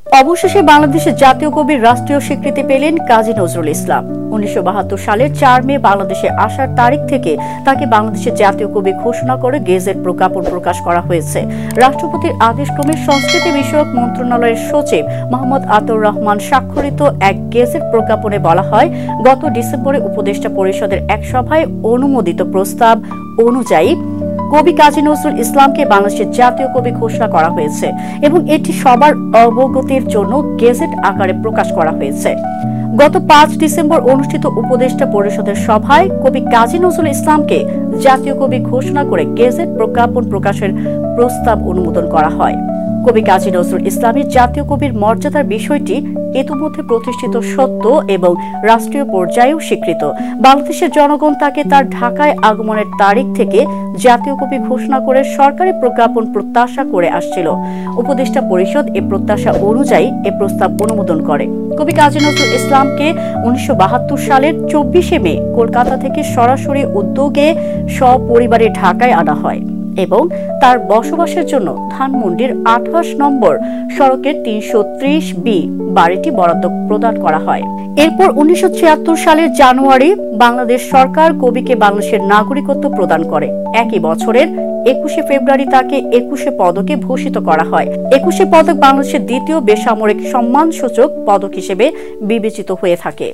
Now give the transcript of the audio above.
অবশেষে বাংলাদেশের জাতীয় কবির রাষ্ট্রীয় স্বীকৃতি পেলেন কাজী নজরুল ইসলাম। ১৯৭২ সালের ৪ মে বাংলাদেশে আসার তারিখ থেকে তাকে বাংলাদেশের জাতীয় কবি ঘোষণা করে গেজেট প্রজ্ঞাপন প্রকাশ করা হয়েছে। রাষ্ট্রপতির আদেশক্রমে সংস্কৃতি বিষয়ক মন্ত্রণালয়ের সচিব মোহাম্মদ আতাউর রহমান স্বাক্ষরিত এক গেজেট প্রজ্ঞাপনে বলা হয়, গত ডিসেম্বরে উপদেষ্টা পরিষদের এক সভায় অনুমোদিত প্রস্তাব অনুযায়ী কবি কাজী নজরুল ইসলামকে বাংলাদেশের জাতীয় কবি ঘোষণা করা হয়েছে এবং এটি সবার অবগতির জন্য গেজেট আকারে প্রকাশ করা হয়েছে। গত ৫ ডিসেম্বর অনুষ্ঠিত উপদেষ্টা পরিষদের সভায় কবি কাজী নজরুল ইসলামকে জাতীয় কবি ঘোষণা করে গেজেট প্রজ্ঞাপন প্রকাশের প্রস্তাব অনুমোদন করা হয়। কবি কাজী নজরুল ইসলামের জাতীয় কবির মর্যাদার বিষয়টি ইতিমধ্যে প্রতিষ্ঠিত সত্য এবং রাষ্ট্রীয় পর্যায়েও স্বীকৃত। বাংলাদেশের জনগণ তাকে তার ঢাকায় আগমনের তারিখ থেকে জাতীয় কবি ঘোষণা করে সরকারি প্রজ্ঞাপন প্রত্যাশা করে আসছিল। উপদেষ্টা পরিষদ এ প্রত্যাশা অনুযায়ী এ প্রস্তাব অনুমোদন করে। কবি কাজী নজরুল ইসলামকে ১৯৭২ সালের ২৪শে মে কলকাতা থেকে সরাসরি উদ্যোগে সপরিবারে ঢাকায় আনা হয় এবং তার বসবাসের জন্য ধানমন্ডির ২৮ নম্বর সড়কের ৩৩০B বাড়িটি বরাদ্দ প্রদান করা হয়। এরপর ১৯৭৬ সালের জানুয়ারি বাংলাদেশ সরকার কবিকে বাংলাদেশের নাগরিকত্ব প্রদান করে। একই বছরের ২১শে ফেব্রুয়ারি তাকে ২১শে পদকে ভূষিত করা হয়। ২১শে পদক বাংলাদেশের দ্বিতীয় বেসামরিক সম্মানসূচক পদক হিসেবে বিবেচিত হয়ে থাকে।